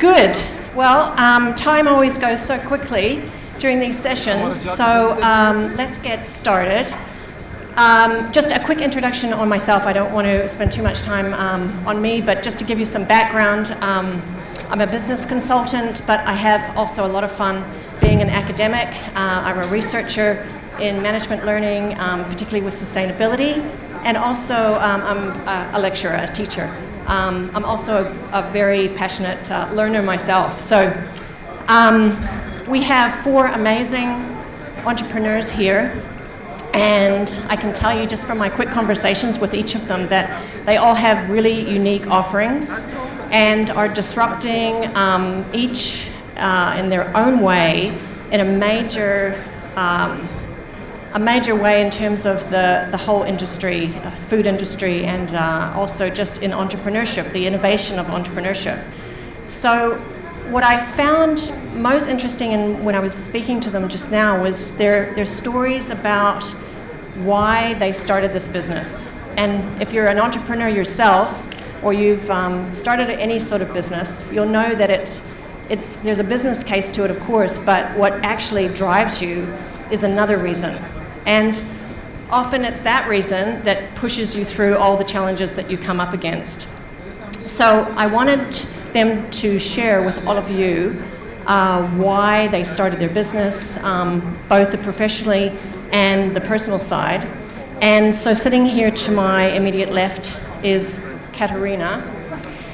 Good. Well, time always goes so quickly during these sessions, so let's get started. Just a quick introduction on myself. I don't want to spend too much time on me, but just to give you some background, I'm a business consultant, but I have also a lot of fun being an academic. I'm a researcher in management learning, particularly with sustainability, and also I'm a lecturer, a teacher. I'm also a very passionate learner myself. So we have 4 amazing entrepreneurs here, and I can tell you just from my quick conversations with each of them that they all have really unique offerings and are disrupting each in their own way in a major way in terms of the whole industry, food industry, and also just in entrepreneurship, the innovation of entrepreneurship. So what I found most interesting when I was speaking to them just now was their stories about why they started this business. And if you're an entrepreneur yourself, or you've started any sort of business, you'll know that there's a business case to it, of course, but what actually drives you is another reason. And often it's that reason that pushes you through all the challenges that you come up against. So I wanted them to share with all of you why they started their business, both the professionally and the personal side. And so sitting here to my immediate left is Katerina,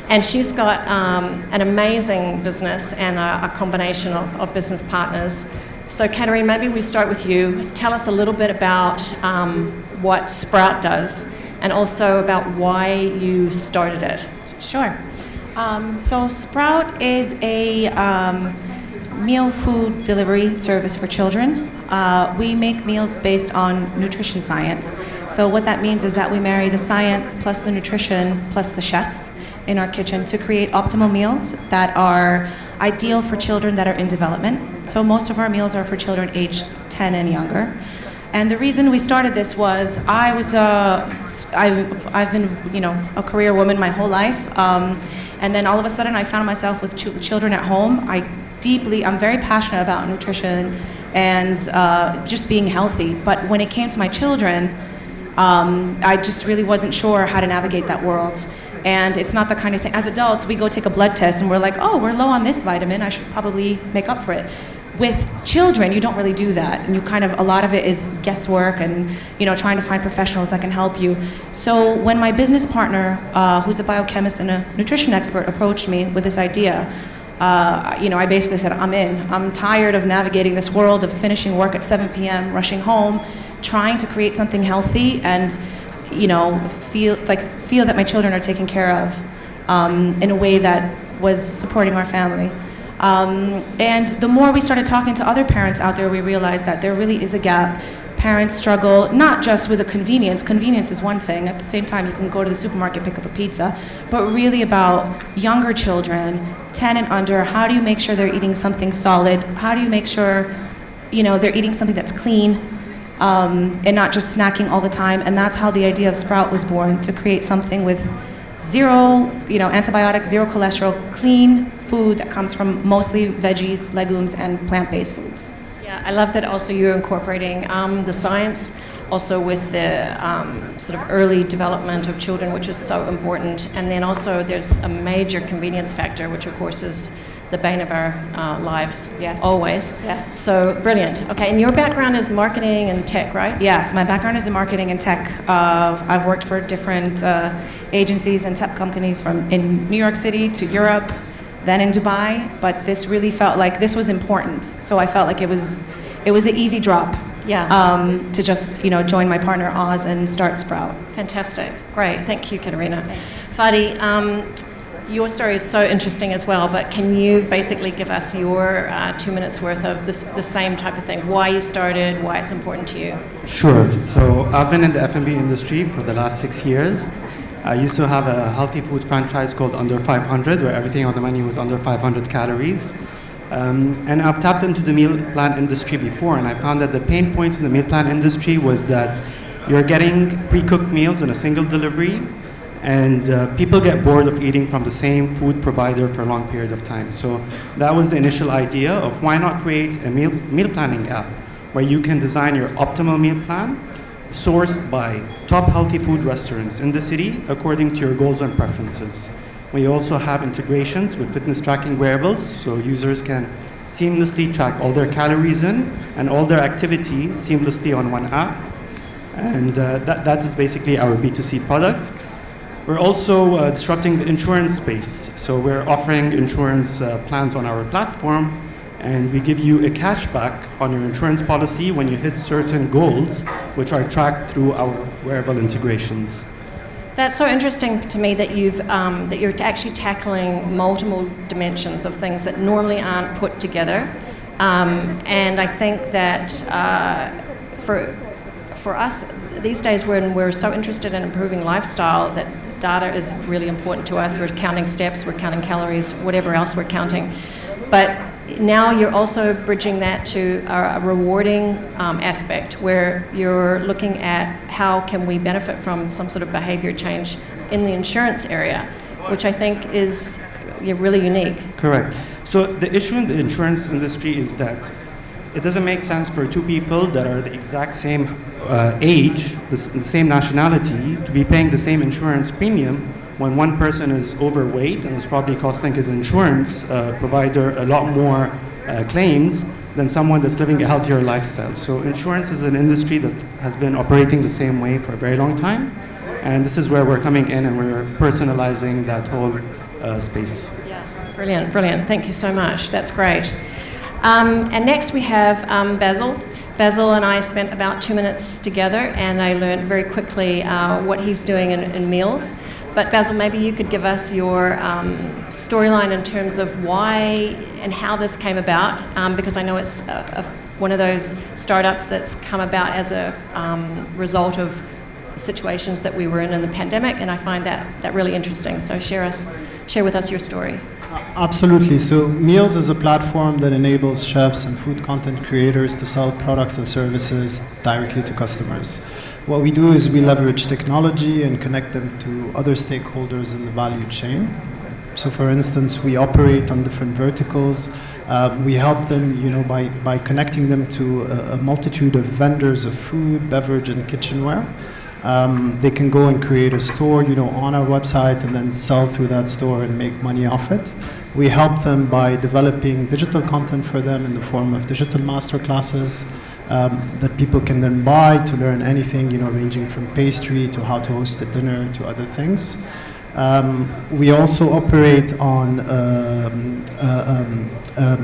and she's got an amazing business and a combination of business partners. So Katerina, maybe we start with you. Tell us a little bit about what Sprout does and also about why you started it. Sure. So Sprout is a meal food delivery service for children. We make meals based on nutrition science. So what that means is that we marry the science plus the nutrition plus the chefs in our kitchen to create optimal meals that are ideal for children that are in development. So most of our meals are for children aged 10 and younger. And the reason we started this was I've been a career woman my whole life, and then all of a sudden I found myself with children at home. I'm very passionate about nutrition and just being healthy. But when it came to my children, I just really wasn't sure how to navigate that world. And it's not the kind of thing, as adults, we go take a blood test and we're like, oh, we're low on this vitamin, I should probably make up for it. With children, you don't really do that. And a lot of it is guesswork and, trying to find professionals that can help you. So when my business partner, who's a biochemist and a nutrition expert, approached me with this idea, I basically said, I'm in. I'm tired of navigating this world of finishing work at 7 p.m., rushing home, trying to create something healthy and feel that my children are taken care of in a way that was supporting our family. And the more we started talking to other parents out there, we realized that there really is a gap. Parents struggle not just with the convenience. Convenience is one thing. At the same time, you can go to the supermarket, pick up a pizza. But really about younger children, 10 and under, how do you make sure they're eating something solid? How do you make sure, they're eating something that's clean? And not just snacking all the time. And that's how the idea of Sprout was born, to create something with zero, antibiotics, zero cholesterol, clean food that comes from mostly veggies, legumes, and plant-based foods. Yeah, I love that also you're incorporating the science also with the sort of early development of children, which is so important. And then also there's a major convenience factor, which of course is the bane of our lives, yes, always. Yes. So brilliant. Okay, and your background is marketing and tech, right? Yes, my background is in marketing and tech. I've worked for different agencies and tech companies in New York City to Europe, then in Dubai. But this really felt like this was important. So I felt like it was an easy drop. Yeah. To just join my partner Oz and start Sprout. Fantastic. Great. Thank you, Katerina. Thanks. Fadi, your story is so interesting as well, but can you basically give us your 2 minutes worth of the same type of thing? Why you started, why it's important to you? Sure. So I've been in the F&B industry for the last 6 years. I used to have a healthy food franchise called Under 500, where everything on the menu was under 500 calories. And I've tapped into the meal plan industry before, and I found that the pain points in the meal plan industry was that you're getting pre-cooked meals in a single delivery. and people get bored of eating from the same food provider for a long period of time. So that was the initial idea of why not create a meal planning app where you can design your optimal meal plan sourced by top healthy food restaurants in the city according to your goals and preferences. We also have integrations with fitness tracking wearables so users can seamlessly track all their calories in and all their activity seamlessly on one app. And that is basically our B2C product. We're also disrupting the insurance space. So we're offering insurance plans on our platform, and we give you a cashback on your insurance policy when you hit certain goals, which are tracked through our wearable integrations. That's so interesting to me that you're actually tackling multiple dimensions of things that normally aren't put together. And I think that for us these days, when we're so interested in improving lifestyle, that data is really important to us. We're counting steps, we're counting calories, whatever else we're counting. But now you're also bridging that to a rewarding aspect where you're looking at how can we benefit from some sort of behavior change in the insurance area, which I think is really unique. Correct. So the issue in the insurance industry is that it doesn't make sense for two people that are the exact same age, the same nationality, to be paying the same insurance premium when one person is overweight and is probably costing his insurance provider a lot more claims than someone that's living a healthier lifestyle. So insurance is an industry that has been operating the same way for a very long time, and this is where we're coming in and we're personalizing that whole space. Yeah, brilliant, brilliant. Thank you so much. That's great. And next we have Bassel. Bassel and I spent about 2 minutes together, and I learned very quickly what he's doing in Meelz. But Bassel, maybe you could give us your storyline in terms of why and how this came about, because I know it's one of those startups that's come about as a result of the situations that we were in the pandemic, and I find that really interesting. So share with us your story. Absolutely. So Meelz is a platform that enables chefs and food content creators to sell products and services directly to customers. What we do is we leverage technology and connect them to other stakeholders in the value chain. So for instance, we operate on different verticals. We help them, by connecting them to a multitude of vendors of food, beverage, and kitchenware. They can go and create a store, on our website and then sell through that store and make money off it. We help them by developing digital content for them in the form of digital masterclasses that people can then buy to learn anything, ranging from pastry to how to host a dinner to other things. We also operate on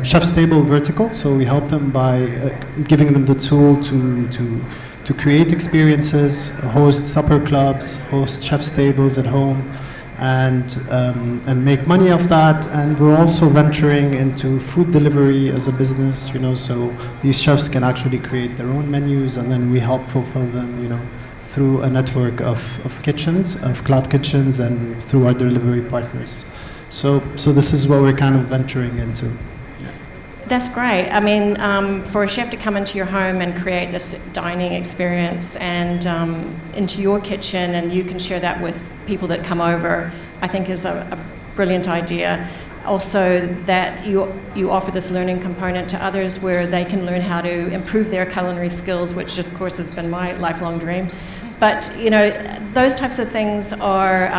chef's table vertical, so we help them by giving them the tool to create experiences, host supper clubs, host chef's tables at home, and make money off that. And we're also venturing into food delivery as a business, so these chefs can actually create their own menus, and then we help fulfill them, through a network of kitchens, of cloud kitchens, and through our delivery partners. So this is what we're kind of venturing into. That's great. I mean, for a chef to come into your home and create this dining experience and into your kitchen, and you can share that with people that come over, I think is a brilliant idea. Also, that you offer this learning component to others where they can learn how to improve their culinary skills, which of course has been my lifelong dream. But, those types of things are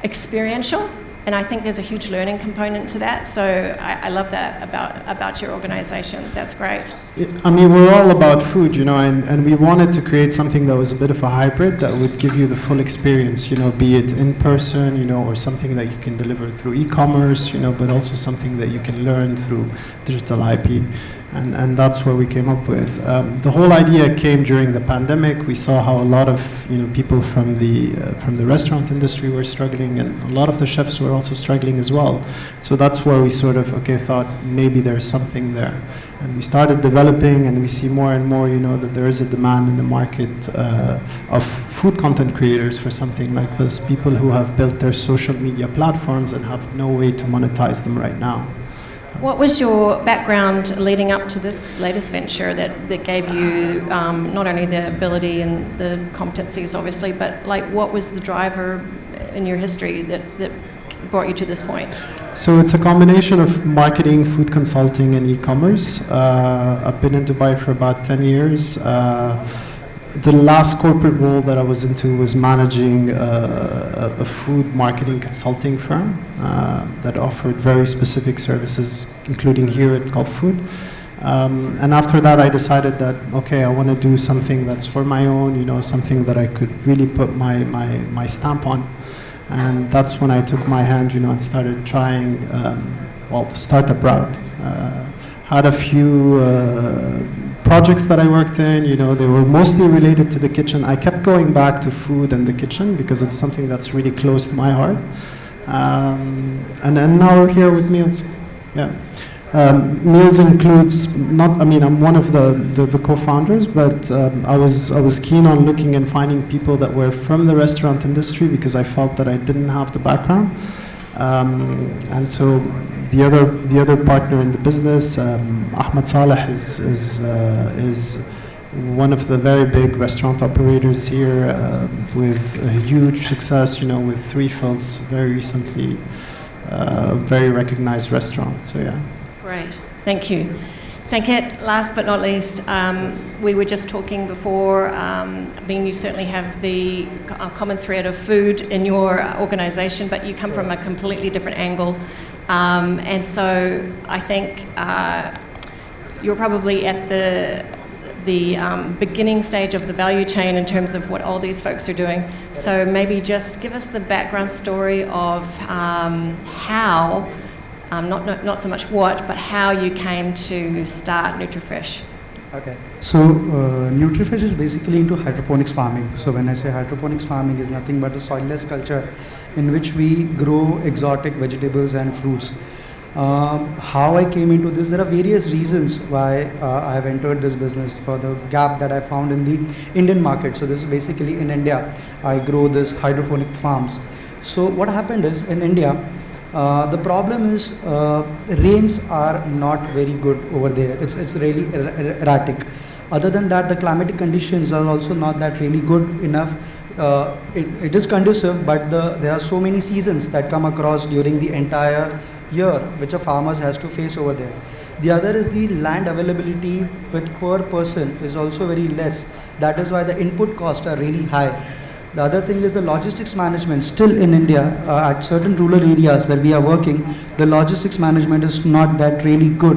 experiential. And I think there's a huge learning component to that. So I love that about your organization. That's great. We're all about food, and we wanted to create something that was a bit of a hybrid that would give you the full experience, be it in person, or something that you can deliver through e-commerce, but also something that you can learn through digital IP. And that's what we came up with. The whole idea came during the pandemic. We saw how a lot of people from the restaurant industry were struggling, and a lot of the chefs were also struggling as well. So that's where we sort of thought maybe there's something there, and we started developing, and we see more and more that there is a demand in the market of food content creators for something like this. People who have built their social media platforms and have no way to monetize them right now. What was your background leading up to this latest venture that gave you not only the ability and the competencies, obviously, but like what was the driver in your history that brought you to this point? So it's a combination of marketing, food consulting, and e-commerce. I've been in Dubai for about 10 years. The last corporate role that I was into was managing a food marketing consulting firm that offered very specific services, including here at Gulf Food. And after that, I decided that, okay, I want to do something that's for my own, something that I could really put my stamp on. And that's when I took my hand, and started trying, the startup route. Had a few projects that I worked in, they were mostly related to the kitchen. I kept going back to food and the kitchen because it's something that's really close to my heart. And then now we're here with Meelz. Yeah. Meelz includes I'm one of the co-founders, but I was keen on looking and finding people that were from the restaurant industry because I felt that I didn't have the background. And so the other partner in the business, Ahmed Saleh, is one of the very big restaurant operators here with a huge success, with 3 Fields very recently, very recognized restaurant. So yeah. Great, thank you. Sanket, last but not least, we were just talking before, you certainly have the common thread of food in your organisation, but you come from a completely different angle. And so I think you're probably at the beginning stage of the value chain in terms of what all these folks are doing. So maybe just give us the background story of how, not so much what, but how you came to start Nutrifresh. Okay, so Nutrifish is basically into hydroponics farming. So when I say hydroponics farming is nothing but a soilless culture in which we grow exotic vegetables and fruits. How I came into this, there are various reasons why I have entered this business for the gap that I found in the Indian market. So this is basically in India, I grow this hydroponic farms. So what happened is in India, the problem is rains are not very good over there. It's really erratic. Other than that, the climatic conditions are also not that really good enough. It is conducive, but there are so many seasons that come across during the entire year which a farmer has to face over there. The other is the land availability with per person is also very less. That is why the input costs are really high. The other thing is the logistics management. Still in India, at certain rural areas where we are working, the logistics management is not that really good.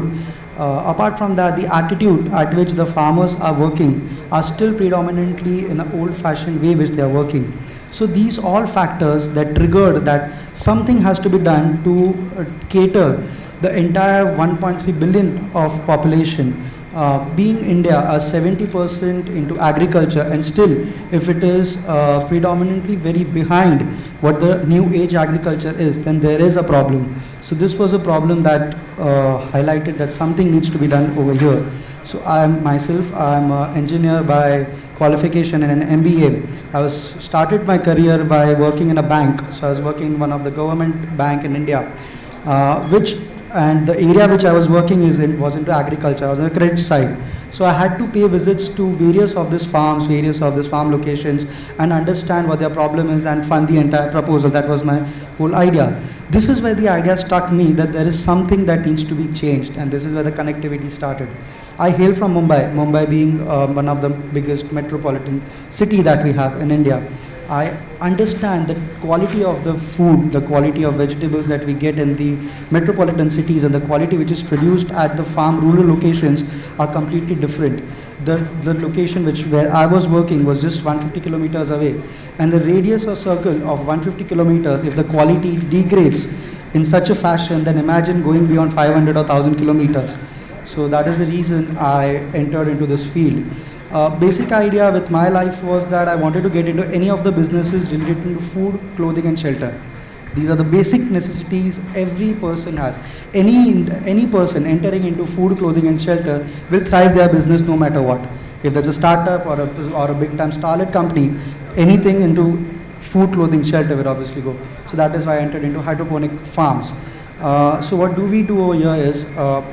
Apart from that, the attitude at which the farmers are working are still predominantly in an old-fashioned way which they are working. So these all factors that triggered that something has to be done to cater the entire 1.3 billion of population. Being India 70% into agriculture, and still if it is predominantly very behind what the new age agriculture is, then there is a problem. So this was a problem that highlighted that something needs to be done over here. So I'm an engineer by qualification and an MBA. I started my career by working in a bank. So I was working in one of the government bank in India, and the area which I was working was into agriculture. I was on the credit side. So I had to pay visits to various of these farms, various of these farm locations, and understand what their problem is and fund the entire proposal. That was my whole idea. This is where the idea struck me that there is something that needs to be changed, and this is where the connectivity started. I hail from Mumbai, Mumbai being one of the biggest metropolitan city that we have in India. I understand the quality of the food, the quality of vegetables that we get in the metropolitan cities and the quality which is produced at the farm rural locations are completely different. The location where I was working was just 150 kilometers away, and the radius or circle of 150 kilometers, if the quality degrades in such a fashion, then imagine going beyond 500 or 1000 kilometers. So that is the reason I entered into this field. Basic idea with my life was that I wanted to get into any of the businesses related to food, clothing and shelter. These are the basic necessities every person has. Any person entering into food, clothing and shelter will thrive their business no matter what. If there's a startup or a big time starlet company, anything into food, clothing, shelter will obviously go. So that is why I entered into hydroponic farms. So what do we do over here is,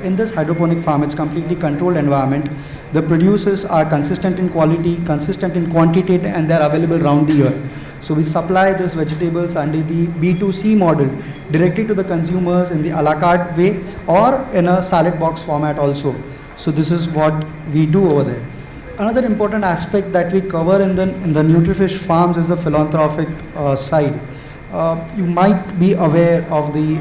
in this hydroponic farm, it's completely controlled environment. The producers are consistent in quality, consistent in quantity, and they're available around the year. So we supply these vegetables under the B2C model directly to the consumers in the a la carte way or in a salad box format also. So this is what we do over there. Another important aspect that we cover in the Nutrifish farms is the philanthropic side. You might be aware of the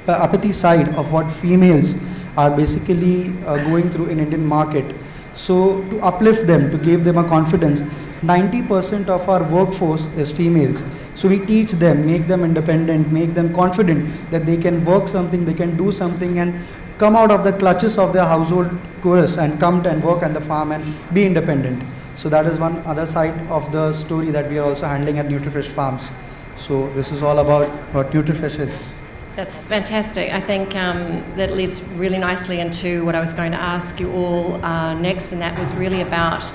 apathy side of what females are basically going through in Indian market. So to uplift them, to give them a confidence, 90% of our workforce is females. So we teach them, make them independent, make them confident that they can work something, they can do something and come out of the clutches of their household chorus and come and work on the farm and be independent. So that is one other side of the story that we are also handling at Nutrifish farms. So this is all about what Nutrifish is. That's fantastic. I think that leads really nicely into what I was going to ask you all next, and that was really about,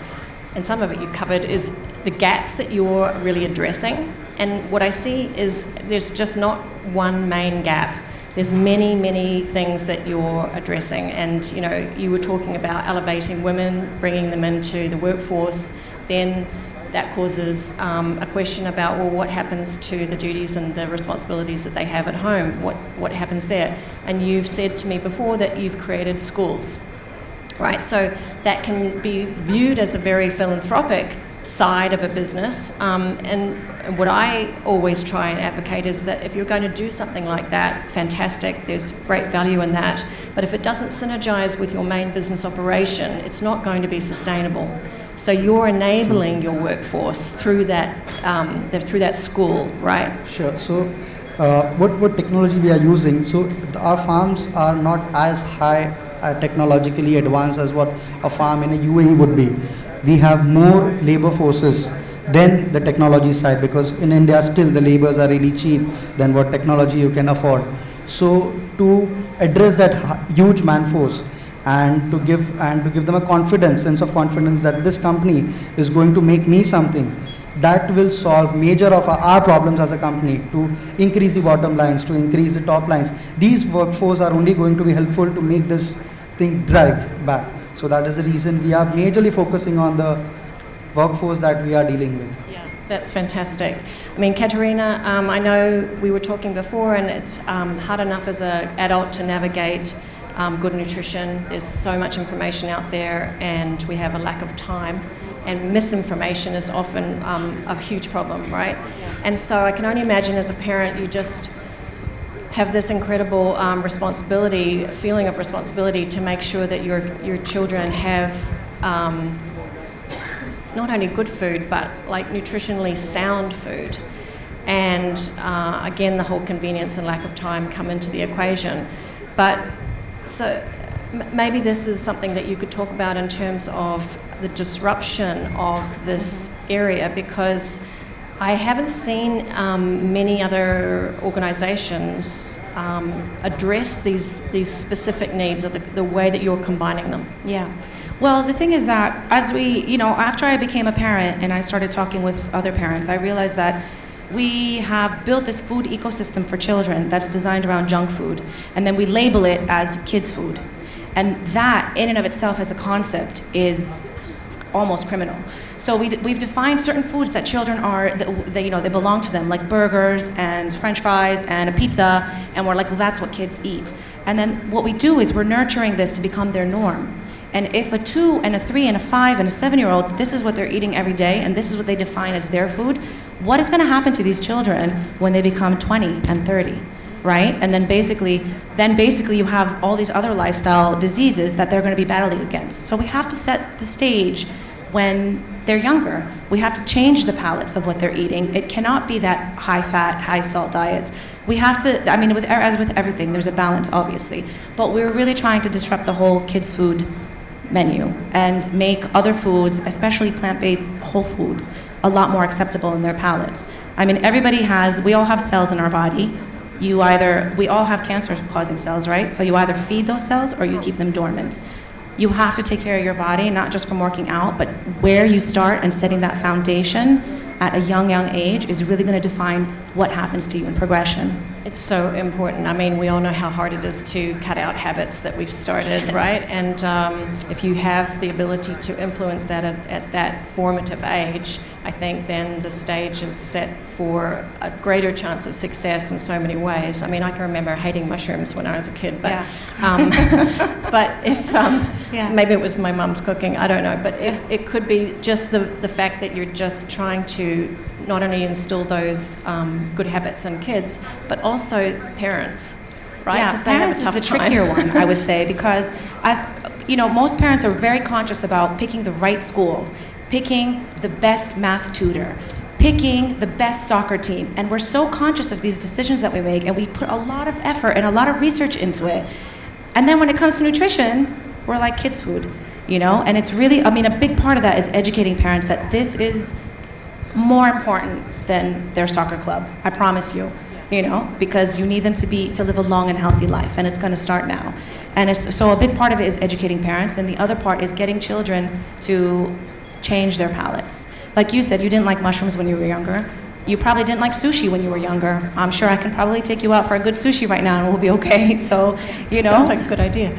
and some of it you've covered, is the gaps that you're really addressing. And what I see is there's just not one main gap. There's many, many things that you're addressing. And, you know, you were talking about elevating women, bringing them into the workforce. Then that causes a question about, well, what happens to the duties and the responsibilities that they have at home? What happens there? And you've said to me before that you've created schools, right? So that can be viewed as a very philanthropic side of a business. And what I always try and advocate is that if you're going to do something like that, fantastic, there's great value in that. But if it doesn't synergize with your main business operation, it's not going to be sustainable. So you're enabling your workforce through that school, right? Sure. So what technology we are using? So our farms are not as high technologically advanced as what a farm in a UAE would be. We have more labor forces than the technology side, because in India still the labors are really cheap than what technology you can afford. So to address that huge man force and to give them a sense of confidence that this company is going to make me something, that will solve major of our problems as a company, to increase the bottom lines, to increase the top lines. These workforce are only going to be helpful to make this thing drive back. So that is the reason we are majorly focusing on the workforce that we are dealing with. Yeah, that's fantastic. I mean, Katerina, I know we were talking before, and it's hard enough as an adult to navigate good nutrition. There's so much information out there, and we have a lack of time. And misinformation is often a huge problem, right? Yeah. And so I can only imagine as a parent, you just have this incredible feeling of responsibility to make sure that your children have not only good food, but like nutritionally sound food. And again, the whole convenience and lack of time come into the equation. But so maybe this is something that you could talk about in terms of the disruption of this area, because I haven't seen many other organisations address these specific needs, or the way that you're combining them. Yeah. Well, the thing is that after I became a parent and I started talking with other parents, I realized that we have built this food ecosystem for children that's designed around junk food, and then we label it as kids' food. And that, in and of itself as a concept, is almost criminal. So we've defined certain foods that children they belong to them, like burgers and French fries and a pizza, and we're like, well, that's what kids eat. And then what we do is we're nurturing this to become their norm. And if a 2 and a 3 and a 5 and a 7-year-old, this is what they're eating every day, and this is what they define as their food, what is going to happen to these children when they become 20 and 30, right? And then basically you have all these other lifestyle diseases that they're going to be battling against. So we have to set the stage when they're younger. We have to change the palates of what they're eating. It cannot be that high-fat, high-salt diets. We have to, as with everything, there's a balance, obviously. But we're really trying to disrupt the whole kids' food menu and make other foods, especially plant-based whole foods, a lot more acceptable in their palates. I mean, we all have cells in our body. We all have cancer-causing cells, right? So you either feed those cells or you keep them dormant. You have to take care of your body, not just from working out, but where you start and setting that foundation at a young age is really going to define what happens to you in progression. It's so important. I mean, we all know how hard it is to cut out habits that we've started, Yes. right? And if you have the ability to influence that at that formative age, I think then the stage is set for a greater chance of success in so many ways. I mean, I can remember hating mushrooms when I was a kid, but but if maybe it was my mum's cooking, I don't know. But it could be just the fact that you're just trying to not only instill those good habits in kids, but also parents, right? Yeah, 'Cause they have a parents is tough the time. trickier one, I would say, because as you know, most parents are very conscious about picking the right school, picking the best math tutor, picking the best soccer team, and we're so conscious of these decisions that we make, and we put a lot of effort and a lot of research into it. And then when it comes to nutrition, we're like kids' food, you know? And it's really, I mean, a big part of that is educating parents that this is more important than their soccer club, I promise you, you know, because you need them to live a long and healthy life, and it's going to start now. And so a big part of it is educating parents, and the other part is getting children to change their palates. Like you said, you didn't like mushrooms when you were younger. You probably didn't like sushi when you were younger. I'm sure I can probably take you out for a good sushi right now and we'll be okay. So, you know. Sounds like a good idea.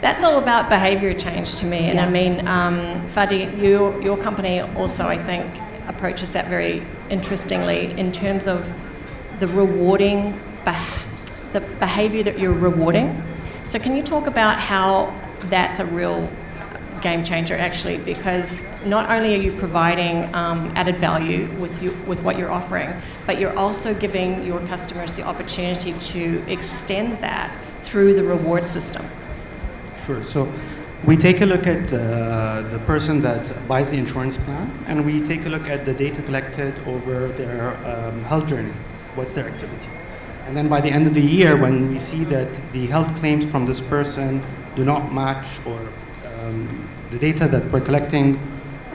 That's all about behavior change to me. And I mean, Fadi, your company also, I think, approaches that very interestingly in terms of the rewarding, the behavior that you're rewarding. So can you talk about how that's a real game changer actually, because not only are you providing added value with what you're offering, but you're also giving your customers the opportunity to extend that through the reward system. Sure. So we take a look at the person that buys the insurance plan, and we take a look at the data collected over their health journey. What's their activity? And then by the end of the year, when we see that the health claims from this person do not match or the data that we're collecting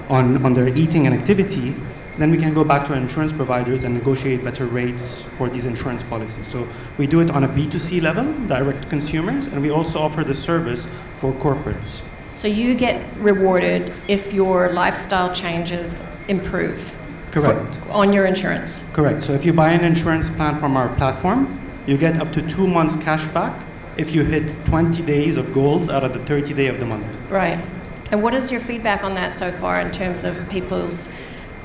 on their eating and activity, then we can go back to our insurance providers and negotiate better rates for these insurance policies. So we do it on a B2C level, direct to consumers, and we also offer the service for corporates. So you get rewarded if your lifestyle changes improve. Correct. On your insurance. Correct. So if you buy an insurance plan from our platform, you get up to 2 months cash back if you hit 20 days of goals out of the 30 day of the month. Right. And what is your feedback on that so far in terms of people's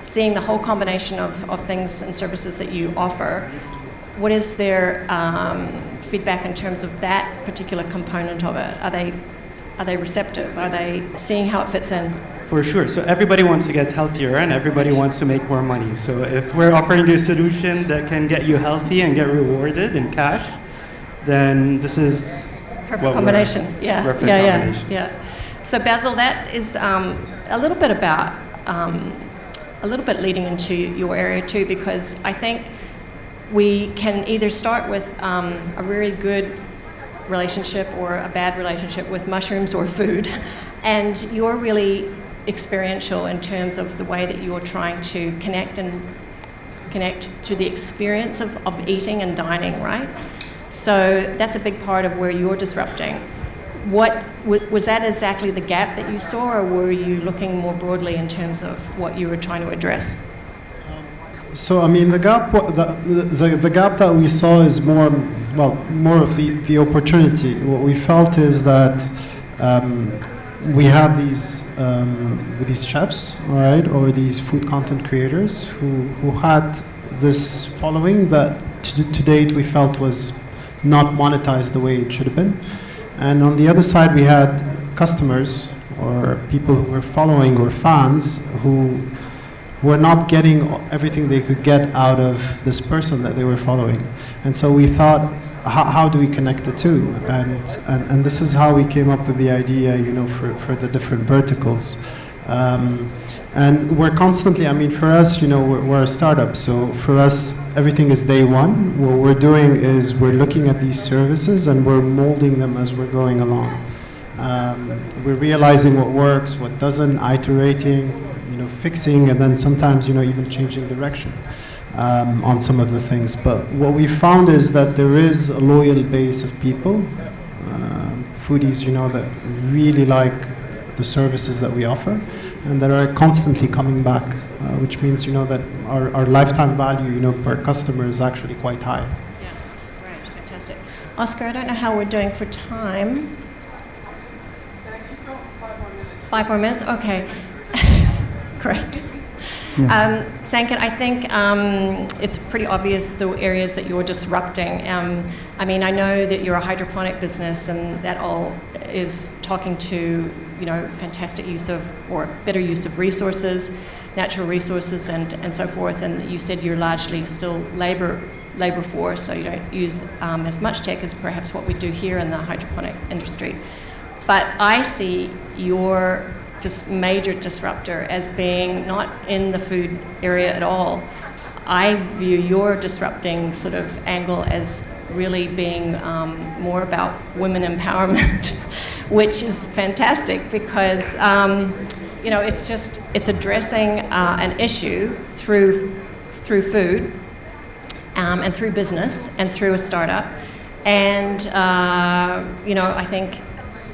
seeing the whole combination of things and services that you offer? What is their feedback in terms of that particular component of it? Are they receptive? Are they seeing how it fits in? For sure. So everybody wants to get healthier and everybody wants to make more money. So if we're offering you a solution that can get you healthy and get rewarded in cash, then this is perfect combination. Yeah. Perfect combination. Yeah. So Bassel, that is a little bit about a little bit leading into your area too, because I think we can either start with a really good relationship or a bad relationship with mushrooms or food, and you're really experiential in terms of the way that you're trying to connect to the experience of eating and dining, right? So that's a big part of where you're disrupting. What was that exactly the gap that you saw, or were you looking more broadly in terms of what you were trying to address? So I mean, the gap that we saw is more of the opportunity. What we felt is that we have these chefs, all right, or these food content creators who had this following that to date we felt was not monetized the way it should have been. And on the other side, we had customers or people who were following or fans who were not getting everything they could get out of this person that they were following. And so we thought, how do we connect the two? And this is how we came up with the idea, for the different verticals. And we're constantly, I mean, for us, we're a startup. So for us, everything is day one. What we're doing is we're looking at these services and we're molding them as we're going along. We're realizing what works, what doesn't, iterating, fixing, and then sometimes, even changing direction on some of the things. But what we found is that there is a loyal base of people, foodies, that really like the services that we offer, and that are constantly coming back which means that our lifetime value per customer is actually quite high. Yeah, great, fantastic. Oscar, I don't know how we're doing for time. 5 more minutes? Okay. Great. Yeah. Sanket, I think it's pretty obvious the areas that you're disrupting. I mean, I know that you're a hydroponic business, and that all is talking to, fantastic use of, or better use of resources, natural resources, and so forth. And you said you're largely still labor force, so you don't use as much tech as perhaps what we do here in the hydroponic industry. But I see your major disruptor as being not in the food area at all. I view your disrupting sort of angle as really being more about women empowerment, which is fantastic because it's addressing an issue through food and through business and through a startup, and I think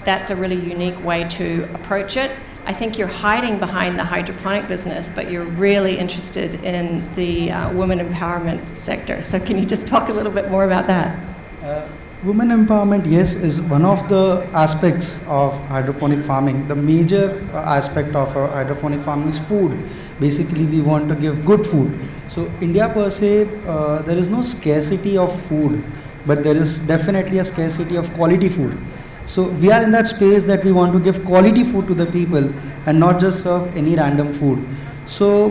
that's a really unique way to approach it. I think you're hiding behind the hydroponic business, but you're really interested in the women empowerment sector. So can you just talk a little bit more about that? Women empowerment, yes, is one of the aspects of hydroponic farming. The major aspect of hydroponic farming is food. Basically, we want to give good food. So India per se, there is no scarcity of food, but there is definitely a scarcity of quality food. So we are in that space that we want to give quality food to the people and not just serve any random food. So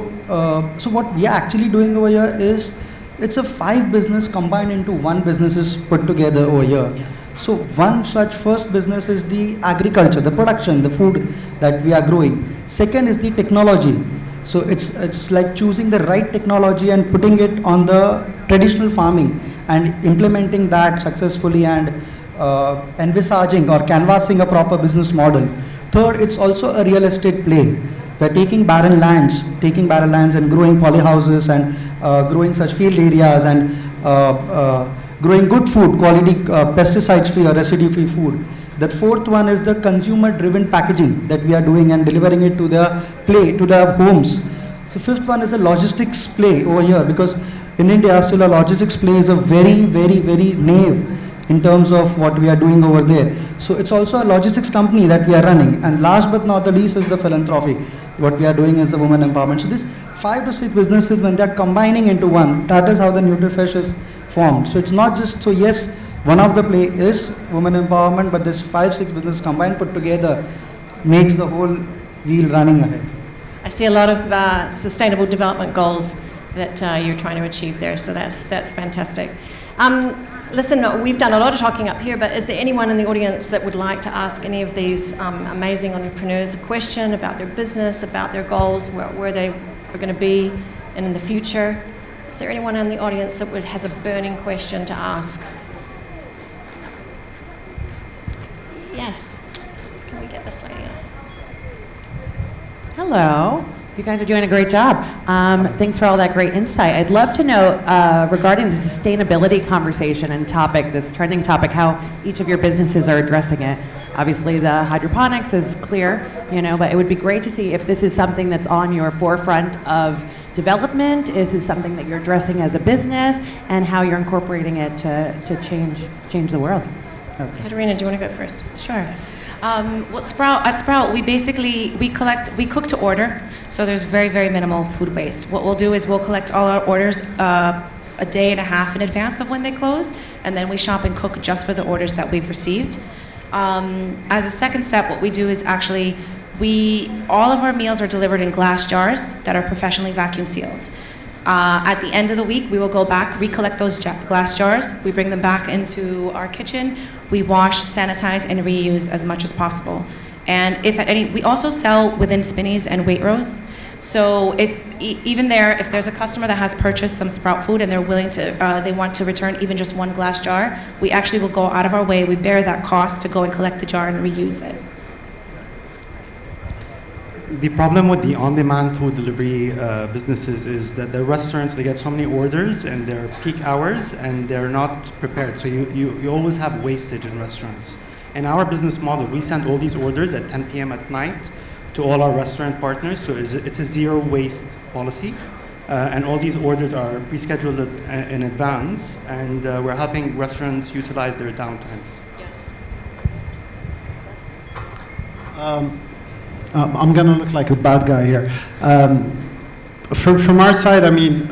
what we are actually doing over here is, it's a 5 business combined into one business is put together over here. So one such first business is the agriculture, the production, the food that we are growing. Second is the technology. So it's like choosing the right technology and putting it on the traditional farming and implementing that successfully and envisaging or canvassing a proper business model. Third, it's also a real estate play. We're taking barren lands and growing polyhouses and growing such field areas and growing good food, quality pesticide-free or residue-free food. The fourth one is the consumer-driven packaging that we are doing and delivering it to the homes. The fifth one is a logistics play over here, because in India still a logistics play is a very, very, very naive in terms of what we are doing over there. So it's also a logistics company that we are running. And last but not the least is the philanthropy. What we are doing is the women empowerment. So these 5 to 6 businesses, when they are combining into one, that is how the Nutrifresh is formed. So it's not just, so yes, one of the play is women empowerment, but this 5-6 businesses combined, put together, makes the whole wheel running ahead. I see a lot of sustainable development goals that you're trying to achieve there, so that's fantastic. Listen, we've done a lot of talking up here, but is there anyone in the audience that would like to ask any of these amazing entrepreneurs a question about their business, about their goals, where they are going to be in the future? Is there anyone in the audience that has a burning question to ask? Yes. Can we get this lady up? Hello. You guys are doing a great job. Thanks for all that great insight. I'd love to know, regarding the sustainability conversation and topic, this trending topic, how each of your businesses are addressing it. Obviously, the hydroponics is clear, but it would be great to see if this is something that's on your forefront of development. Is this something that you're addressing as a business, and how you're incorporating it to change the world? Okay. Katerina, do you want to go first? Sure. At Sprout, we cook to order, so there's very, very minimal food waste. What we'll do is we'll collect all our orders a day and a half in advance of when they close, and then we shop and cook just for the orders that we've received. As a second step, what we do is actually, all of our meals are delivered in glass jars that are professionally vacuum sealed. At the end of the week, we will go back, recollect those glass jars, we bring them back into our kitchen, we wash, sanitize, and reuse as much as possible. And we also sell within Spinneys and Waitrose. So if there's a customer that has purchased some Sprout food and they're willing to, they want to return even just one glass jar, we actually will go out of our way, we bear that cost to go and collect the jar and reuse it. The problem with the on-demand food delivery businesses is that the restaurants, they get so many orders and they're peak hours and they're not prepared. So you always have wastage in restaurants. In our business model, we send all these orders at 10 p.m. at night to all our restaurant partners. So it's a zero waste policy. And all these orders are pre-scheduled in advance, and we're helping restaurants utilize their downtimes. I'm going to look like a bad guy here. From our side, I mean,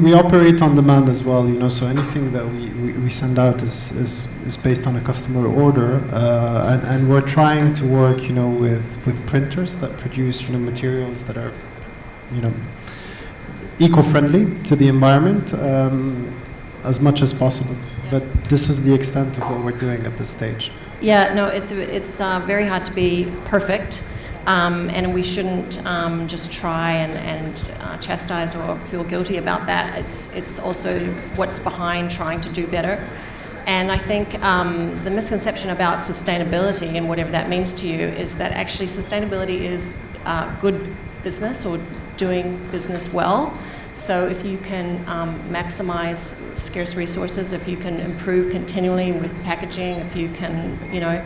we operate on demand as well, you know, so anything that we send out is based on a customer order, and we're trying to work, you know, with printers that produce, you know, materials that are, you know, eco-friendly to the environment as much as possible. But this is the extent of what we're doing at this stage. Yeah, no, it's very hard to be perfect, and we shouldn't just try and chastise or feel guilty about that. It's also what's behind trying to do better. And I think the misconception about sustainability and whatever that means to you is that actually sustainability is good business or doing business well. So if you can maximize scarce resources, if you can improve continually with packaging, if you can, you know,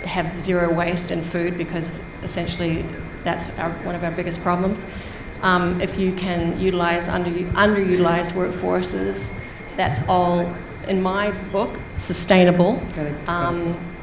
have zero waste in food, because essentially that's one of our biggest problems. If you can utilize underutilized workforces, that's all, in my book, sustainable.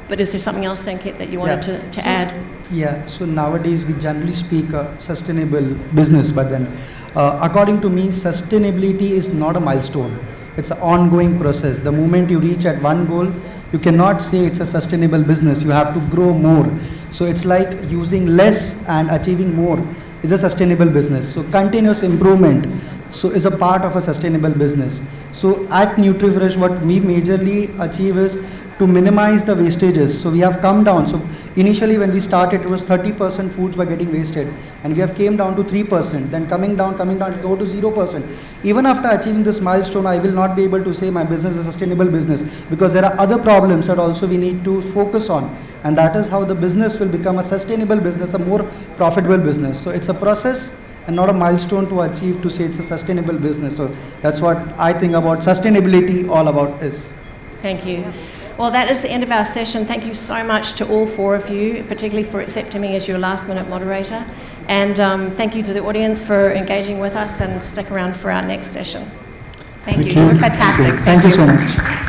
But is there something else, Sanket, that you wanted to add? Yeah, so nowadays we generally speak sustainable business, but then according to me, sustainability is not a milestone. It's an ongoing process. The moment you reach at one goal, you cannot say it's a sustainable business. You have to grow more. So it's like using less and achieving more is a sustainable business. So continuous improvement is a part of a sustainable business. So at Nutrifresh, what we majorly achieve is to minimize the wastages. So we have come down. So initially when we started, it was 30% foods were getting wasted, and we have came down to 3%, then coming down to go to 0%. Even after achieving this milestone, I will not be able to say my business is a sustainable business, because there are other problems that also we need to focus on, and that is how the business will become a sustainable business, a more profitable business. So it's a process and not a milestone to achieve to say it's a sustainable business. So that's what I think about sustainability all about is. Thank you. Well, that is the end of our session. Thank you so much to all four of you, particularly for accepting me as your last-minute moderator. And thank you to the audience for engaging with us, and stick around for our next session. Thank you. You were fantastic. Thank you so much.